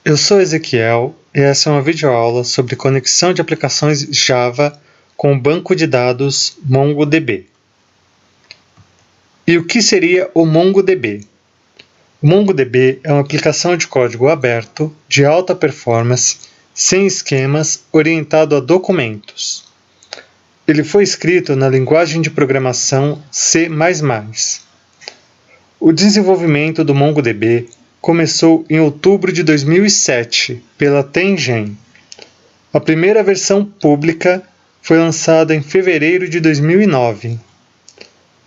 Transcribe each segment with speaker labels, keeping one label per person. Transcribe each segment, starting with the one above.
Speaker 1: Eu sou Ezequiel e essa é uma videoaula sobre conexão de aplicações Java com o banco de dados MongoDB. E o que seria o MongoDB? O MongoDB é uma aplicação de código aberto, de alta performance, sem esquemas, orientado a documentos. Ele foi escrito na linguagem de programação C++. O desenvolvimento do MongoDB começou em outubro de 2007 pela Tengen. A primeira versão pública foi lançada em fevereiro de 2009.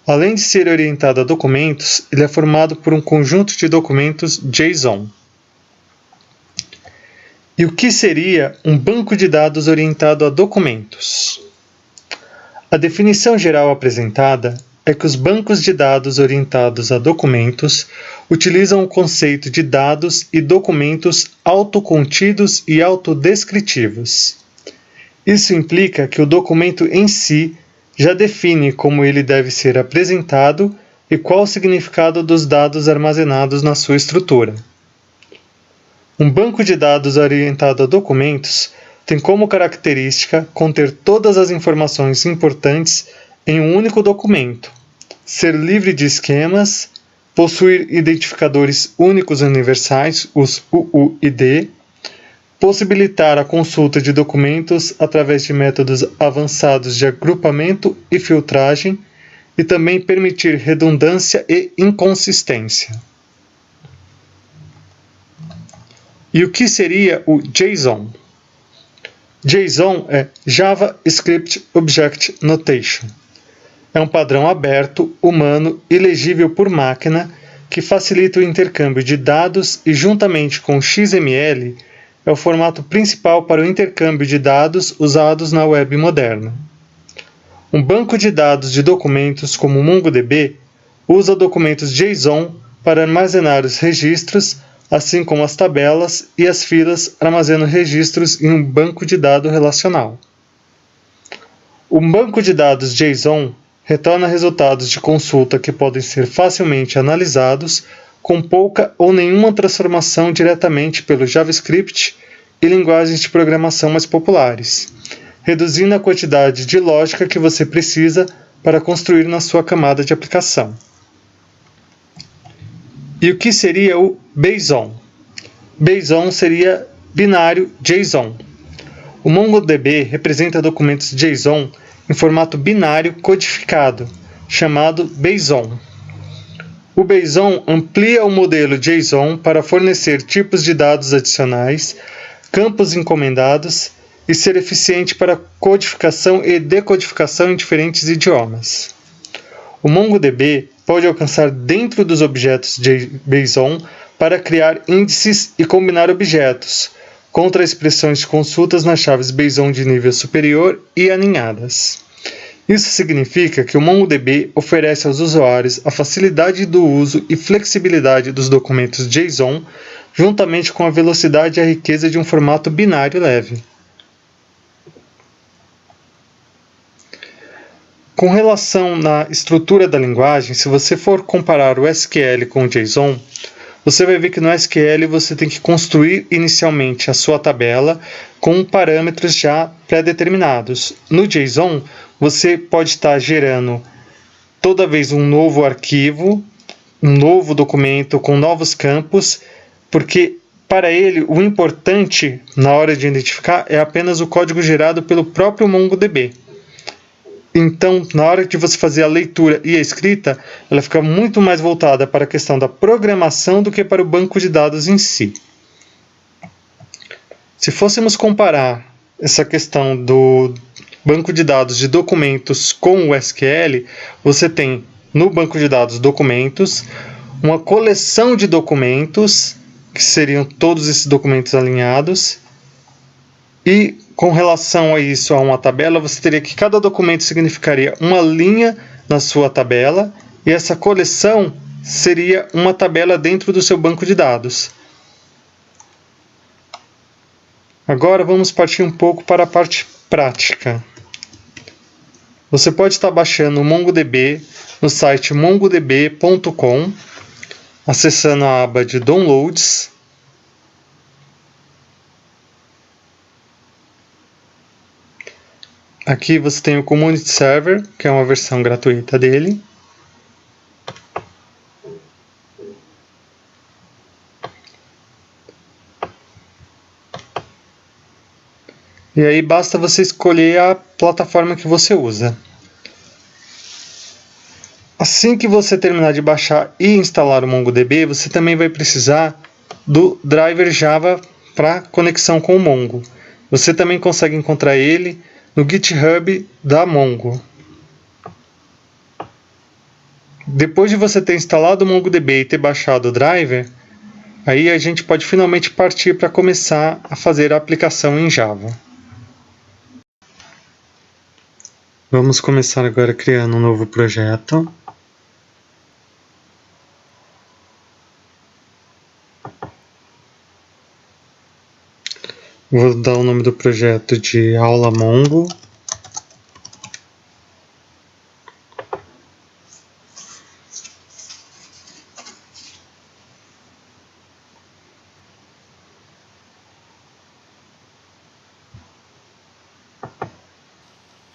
Speaker 1: Além de ser orientado a documentos, ele é formado por um conjunto de documentos JSON. E o que seria um banco de dados orientado a documentos? A definição geral apresentada é que os bancos de dados orientados a documentos utilizam o conceito de dados e documentos autocontidos e autodescritivos. Isso implica que o documento em si já define como ele deve ser apresentado e qual o significado dos dados armazenados na sua estrutura. Um banco de dados orientado a documentos tem como característica conter todas as informações importantes em um único documento, ser livre de esquemas, possuir identificadores únicos universais, os UUID, possibilitar a consulta de documentos através de métodos avançados de agrupamento e filtragem e também permitir redundância e inconsistência. E o que seria o JSON? JSON é JavaScript Object Notation. É um padrão aberto, humano e legível por máquina que facilita o intercâmbio de dados e, juntamente com XML, é o formato principal para o intercâmbio de dados usados na web moderna. Um banco de dados de documentos como o MongoDB usa documentos JSON para armazenar os registros, assim como as tabelas e as filas armazenam registros em um banco de dados relacional. Um banco de dados JSON retorna resultados de consulta que podem ser facilmente analisados com pouca ou nenhuma transformação diretamente pelo JavaScript e linguagens de programação mais populares, reduzindo a quantidade de lógica que você precisa para construir na sua camada de aplicação. E o que seria o BASON? BASON seria binário JSON. O MongoDB representa documentos JSON em formato binário codificado, chamado BASON. O BASON amplia o modelo JSON para fornecer tipos de dados adicionais, campos encomendados e ser eficiente para codificação e decodificação em diferentes idiomas. O MongoDB pode alcançar dentro dos objetos JSON para criar índices e combinar objetos, contra expressões de consultas nas chaves BASON de nível superior e aninhadas. Isso significa que o MongoDB oferece aos usuários a facilidade do uso e flexibilidade dos documentos JSON, juntamente com a velocidade e a riqueza de um formato binário leve. Com relação na estrutura da linguagem, se você for comparar o SQL com o JSON, você vai ver que no SQL você tem que construir inicialmente a sua tabela com parâmetros já pré-determinados. No JSON, você pode estar gerando toda vez um novo arquivo, um novo documento com novos campos, porque para ele o importante na hora de identificar é apenas o código gerado pelo próprio MongoDB. Então, na hora de você fazer a leitura e a escrita, ela fica muito mais voltada para a questão da programação do que para o banco de dados em si. Se fôssemos comparar essa questão do banco de dados de documentos com o SQL, você tem no banco de dados documentos, uma coleção de documentos, que seriam todos esses documentos alinhados, e com relação a isso, a uma tabela, você teria que cada documento significaria uma linha na sua tabela, e essa coleção seria uma tabela dentro do seu banco de dados. Agora vamos partir um pouco para a parte prática. Você pode estar baixando o MongoDB no site mongodb.com, acessando a aba de Downloads, Aqui você tem o Community Server, que é uma versão gratuita dele. E aí basta você escolher a plataforma que você usa. Assim que você terminar de baixar e instalar o MongoDB, você também vai precisar do driver Java para conexão com o Mongo. Você também consegue encontrar ele no GitHub da Mongo. Depois de você ter instalado o MongoDB e ter baixado o driver, aí a gente pode finalmente partir para começar a fazer a aplicação em Java. Vamos começar agora criando um novo projeto. Vou dar o nome do projeto de Aula Mongo.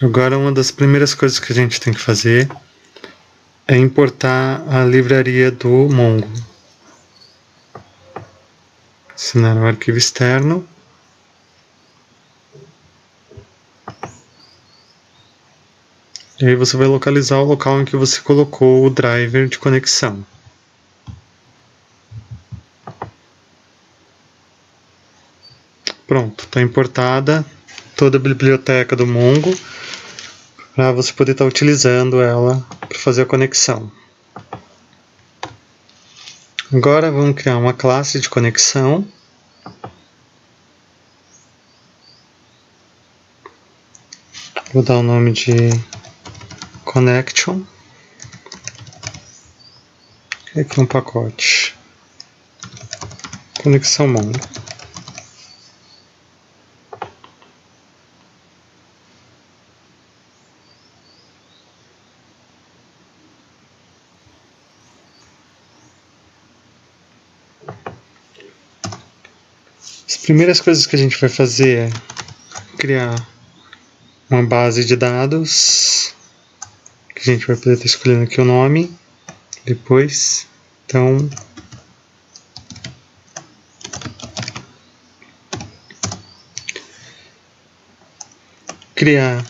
Speaker 1: Agora, uma das primeiras coisas que a gente tem que fazer é importar a livraria do Mongo. Assinar o arquivo externo. E aí você vai localizar o local em que você colocou o driver de conexão. Pronto, está importada toda a biblioteca do Mongo para você poder estar utilizando ela para fazer a conexão. Agora vamos criar uma classe de conexão. Vou dar o nome de Connection. Aqui um pacote. Conexão Mongo. As primeiras coisas que a gente vai fazer é criar uma base de dados, que a gente vai poder estar escolhendo aqui o nome depois. Então, criar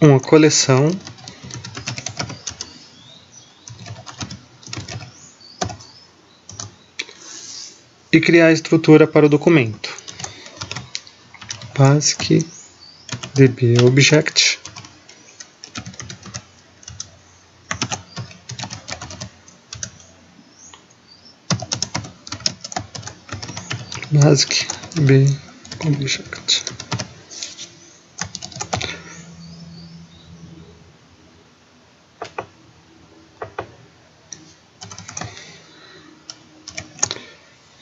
Speaker 1: uma coleção e criar a estrutura para o documento. Basic DB Object. Basic DB Object.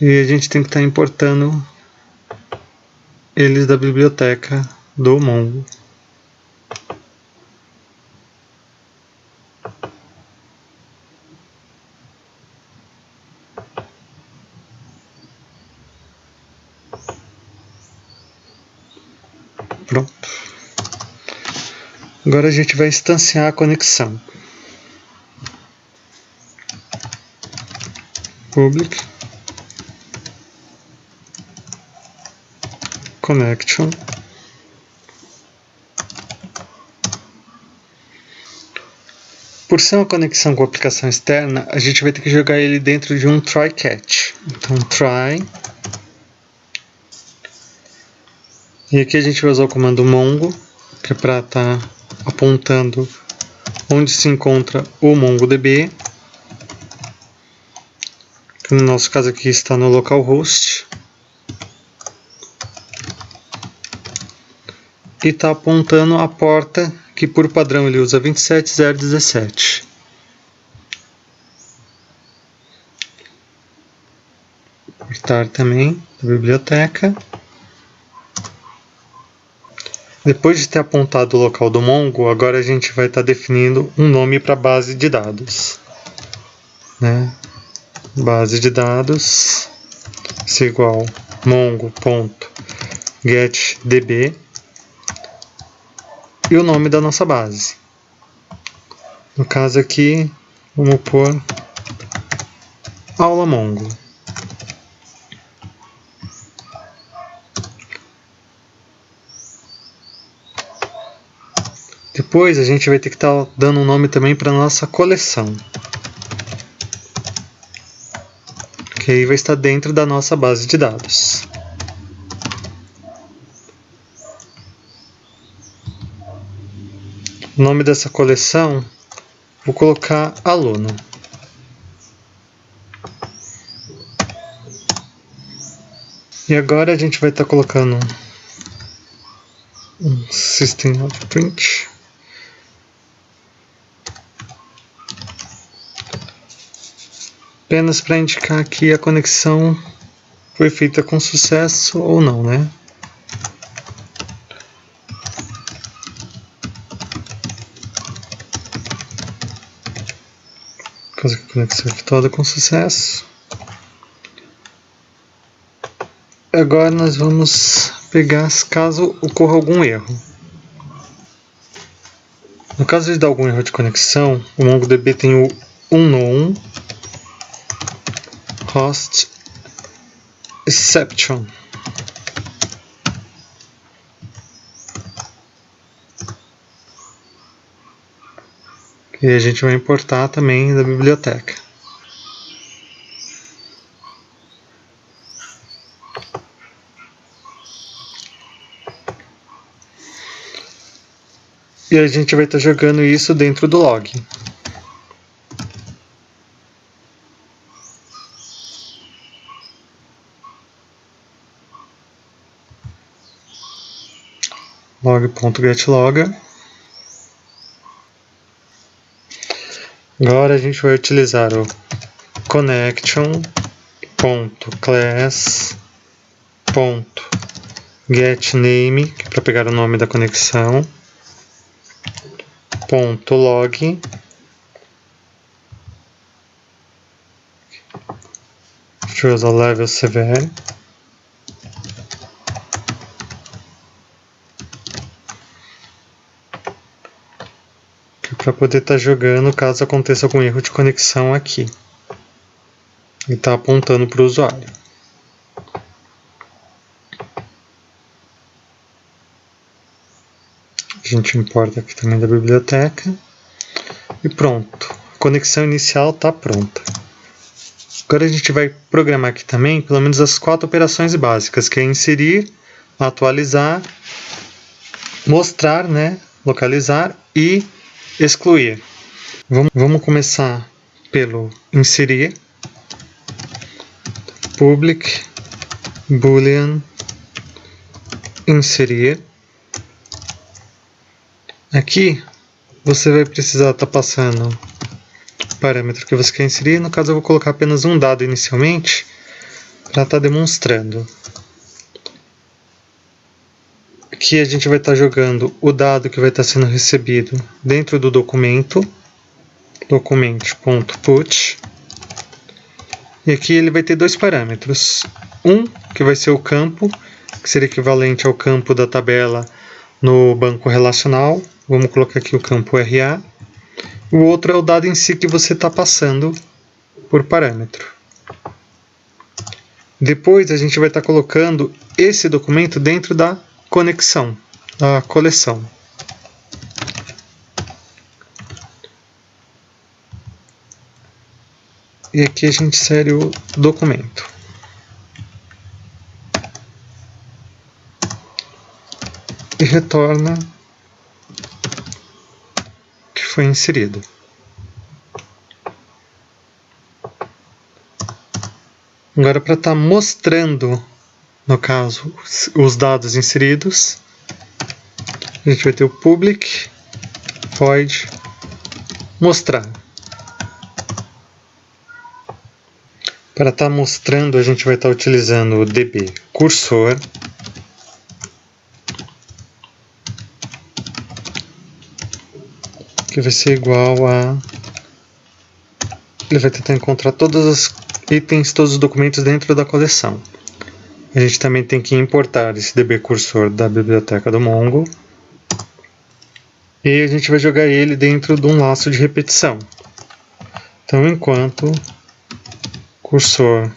Speaker 1: E a gente tem que estar importando eles da biblioteca do Mongo. Pronto. Agora a gente vai instanciar a conexão. Public Connection. Por ser uma conexão com a aplicação externa, a gente vai ter que jogar ele dentro de um try catch. Então, try. E aqui a gente vai usar o comando mongo, que é para estar apontando onde se encontra o MongoDB. Que no nosso caso aqui está no localhost. E está apontando a porta que por padrão ele usa 27017. Portar também da biblioteca. Depois de ter apontado o local do Mongo, agora a gente vai estar definindo um nome para a base de dados. Base de dados é igual mongo.getDB. e o nome da nossa base. No caso aqui, vamos pôr aula Mongo. Depois a gente vai ter que estar dando um nome também para a nossa coleção, que aí vai estar dentro da nossa base de dados. O nome dessa coleção, vou colocar aluno. E agora a gente vai estar colocando um System Out Print. Apenas para indicar que a conexão foi feita com sucesso ou não, né? Caso a conexão efetuada com sucesso. Agora nós vamos pegar caso ocorra algum erro. No caso de dar algum erro de conexão, o MongoDB tem o unknown host exception. E a gente vai importar também da biblioteca. E a gente vai estar jogando isso dentro do log. log.getLogger. Agora a gente vai utilizar o connection.class.getName, que é para pegar o nome da conexão, .log, deixa eu usar o level severe, para poder estar jogando caso aconteça algum erro de conexão aqui. E está apontando para o usuário. A gente importa aqui também da biblioteca. E pronto. A conexão inicial está pronta. Agora a gente vai programar aqui também pelo menos as 4 operações básicas, que é inserir, atualizar, mostrar, né, localizar e excluir. Vamos começar pelo inserir. Public boolean inserir. Aqui você vai precisar estar passando o parâmetro que você quer inserir. No caso eu vou colocar apenas um dado inicialmente para estar demonstrando. Aqui a gente vai estar jogando o dado que vai estar sendo recebido dentro do documento, document.put, e aqui ele vai ter 2 parâmetros. Um, que vai ser o campo, que seria equivalente ao campo da tabela no banco relacional. Vamos colocar aqui o campo RA. O outro é o dado em si que você está passando por parâmetro. Depois a gente vai estar colocando esse documento dentro da conexão, da coleção. E aqui a gente insere o documento. E retorna que foi inserido. Agora, para estar mostrando, no caso, os dados inseridos, a gente vai ter o public void mostrar. Para estar mostrando, a gente vai estar utilizando o db cursor, que vai ser igual a... Ele vai tentar encontrar todos os itens, todos os documentos dentro da coleção. A gente também tem que importar esse db cursor da biblioteca do Mongo. E a gente vai jogar ele dentro de um laço de repetição. Então, enquanto o cursor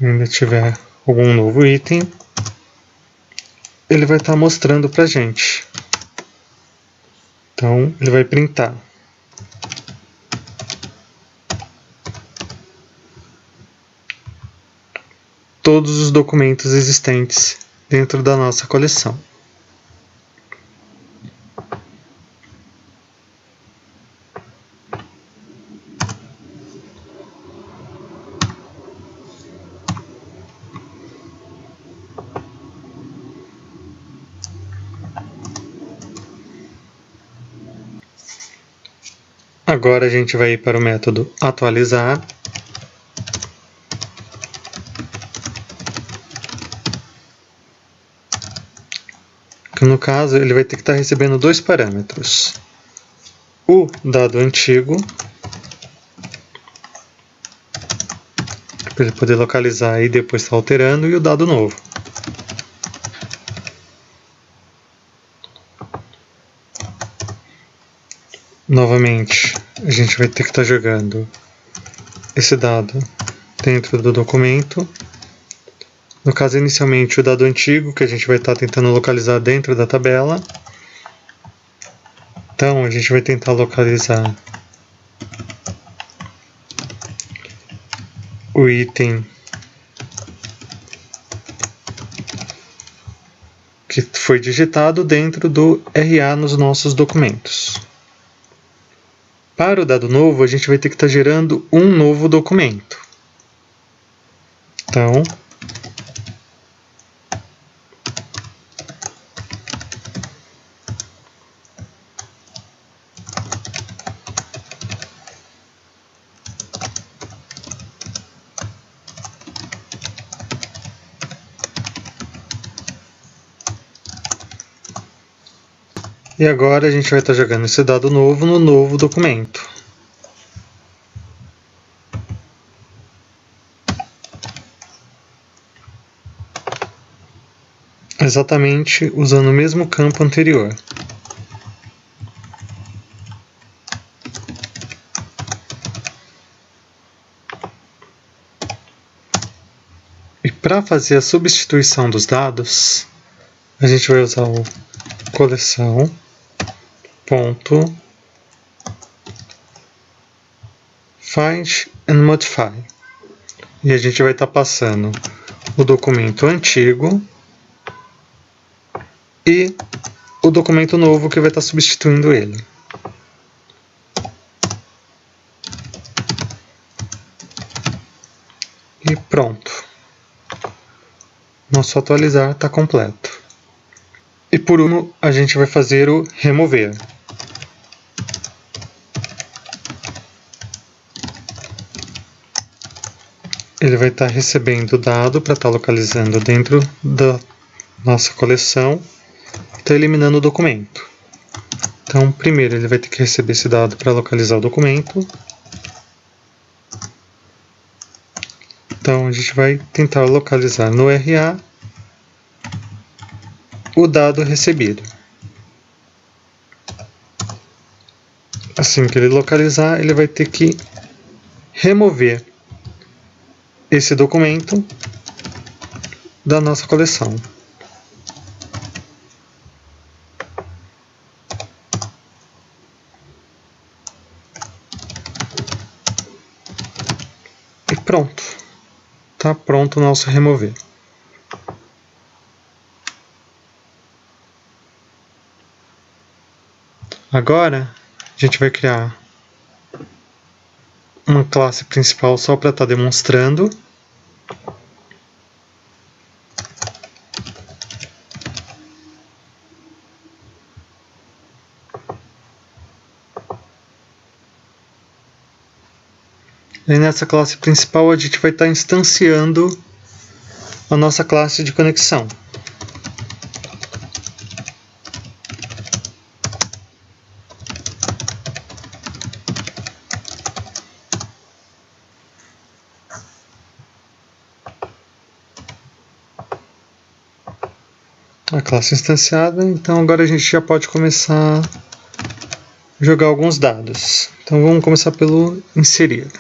Speaker 1: ainda tiver algum novo item, ele vai estar mostrando para a gente. Então, ele vai printar. Todos os documentos existentes dentro da nossa coleção. Agora a gente vai ir para o método atualizar. Que no caso ele vai ter que estar recebendo dois parâmetros. O dado antigo, para ele poder localizar e depois estar alterando, e o dado novo. Novamente, a gente vai ter que estar jogando esse dado dentro do documento. No caso, inicialmente, o dado antigo, que a gente vai estar tentando localizar dentro da tabela. Então, a gente vai tentar localizar o item que foi digitado dentro do RA nos nossos documentos. Para o dado novo, a gente vai ter que estar gerando um novo documento. Então, e agora a gente vai estar jogando esse dado novo no novo documento. Exatamente usando o mesmo campo anterior. E para fazer a substituição dos dados, a gente vai usar o coleção ponto find and modify. E a gente vai estar passando o documento antigo e o documento novo que vai estar substituindo ele. E pronto. Nosso atualizar está completo. E por último, a gente vai fazer o remover. Ele vai estar recebendo o dado para estar localizando dentro da nossa coleção e está eliminando o documento. Então, primeiro ele vai ter que receber esse dado para localizar o documento. Então, a gente vai tentar localizar no RA o dado recebido. Assim que ele localizar, ele vai ter que remover esse documento da nossa coleção. E pronto. Está pronto o nosso remover. Agora, a gente vai criar uma classe principal só para estar demonstrando. E nessa classe principal a gente vai estar instanciando a nossa classe de conexão. a classe instanciada. Então agora a gente já pode começar a jogar alguns dados. Então vamos começar pelo inserir.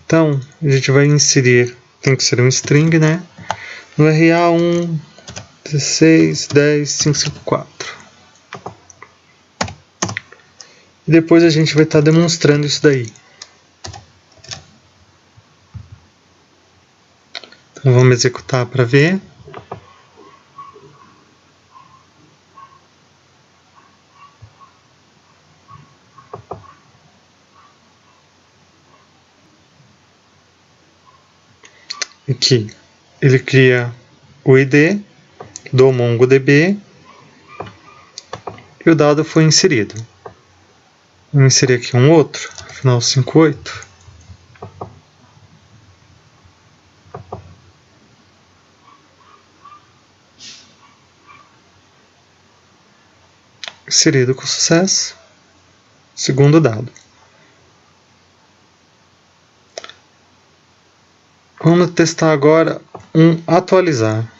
Speaker 1: Então a gente vai inserir, tem que ser um string, né? No RA1 16 10 554. E depois a gente vai estar demonstrando isso daí. Então vamos executar para ver. Aqui ele cria o ID do MongoDB e o dado foi inserido. Vou inserir aqui um outro, final 58. Inserido com sucesso. Segundo dado. Vamos testar agora um atualizar.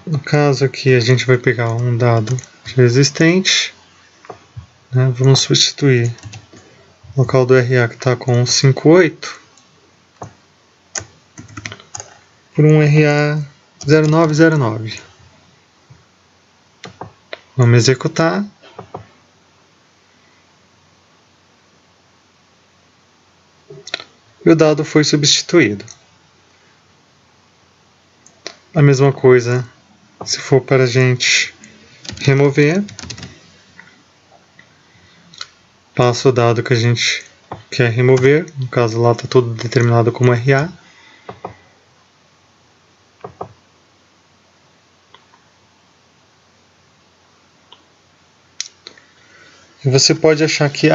Speaker 1: No caso aqui a gente vai pegar um dado já existente, né? Vamos substituir o local do RA que está com 58 por um RA 0909. Vamos executar. E o dado foi substituído. A mesma coisa se for para a gente remover. Passa o dado que a gente quer remover. No caso lá está tudo determinado como RA. E você pode achar que,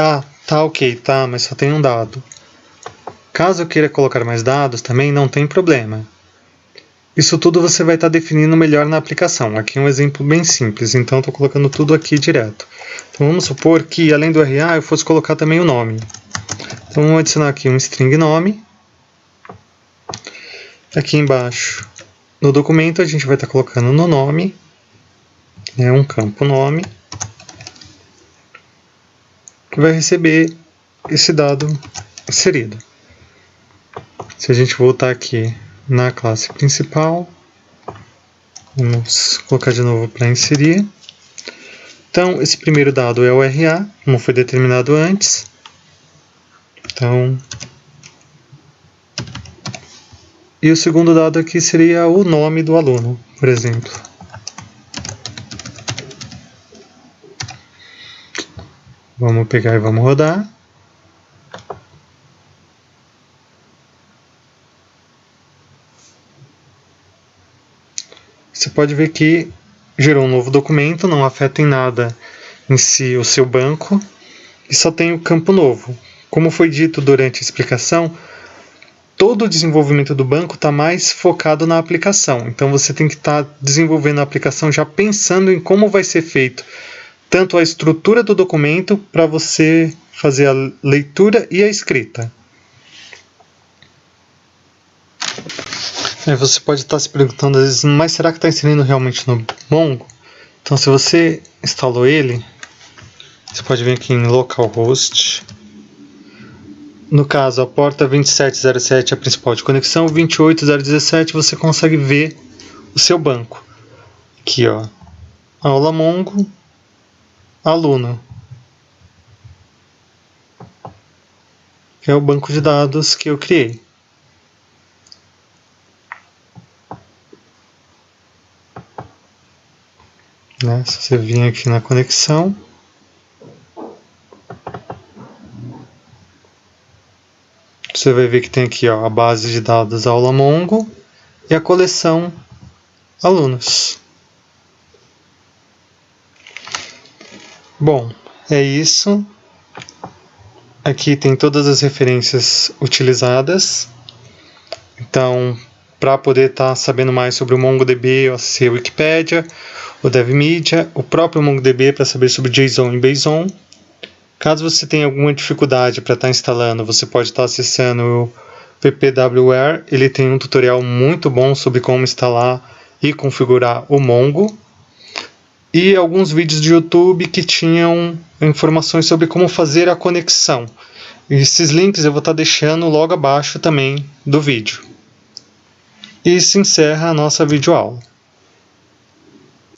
Speaker 1: tá ok, tá, mas só tem um dado. Caso eu queira colocar mais dados, também não tem problema. Isso tudo você vai estar definindo melhor na aplicação. Aqui é um exemplo bem simples, então estou colocando tudo aqui direto. Então vamos supor que, além do RA, eu fosse colocar também o nome. Então vamos adicionar aqui um string nome. Aqui embaixo, no documento, a gente vai estar colocando no nome, um campo nome, que vai receber esse dado inserido. Se a gente voltar aqui na classe principal, vamos colocar de novo para inserir. Então, esse primeiro dado é o RA, como foi determinado antes. Então, e o segundo dado aqui seria o nome do aluno, por exemplo. Vamos pegar e vamos rodar. Você pode ver que gerou um novo documento, não afeta em nada em si o seu banco e só tem o campo novo. Como foi dito durante a explicação, todo o desenvolvimento do banco está mais focado na aplicação. Então você tem que estar desenvolvendo a aplicação já pensando em como vai ser feito tanto a estrutura do documento para você fazer a leitura e a escrita. Aí você pode estar se perguntando às vezes, mas será que está inserindo realmente no Mongo? Então se você instalou ele, você pode vir aqui em localhost. No caso, a porta 2707 é a principal de conexão, 28017 você consegue ver o seu banco. Aqui, ó, aula Mongo, aluno. Que é o banco de dados que eu criei. Se você vir aqui na conexão, você vai ver que tem aqui a base de dados aula Mongo e a coleção alunos. Bom, é isso. Aqui tem todas as referências utilizadas. Então, para poder estar sabendo mais sobre o MongoDB, eu acessei a Wikipedia, o DevMedia, o próprio MongoDB para saber sobre JSON e Bason. Caso você tenha alguma dificuldade para estar instalando, você pode estar acessando PPWare, ele tem um tutorial muito bom sobre como instalar e configurar o Mongo, e alguns vídeos de YouTube que tinham informações sobre como fazer a conexão. Esses links eu vou estar deixando logo abaixo também do vídeo. E se encerra a nossa videoaula.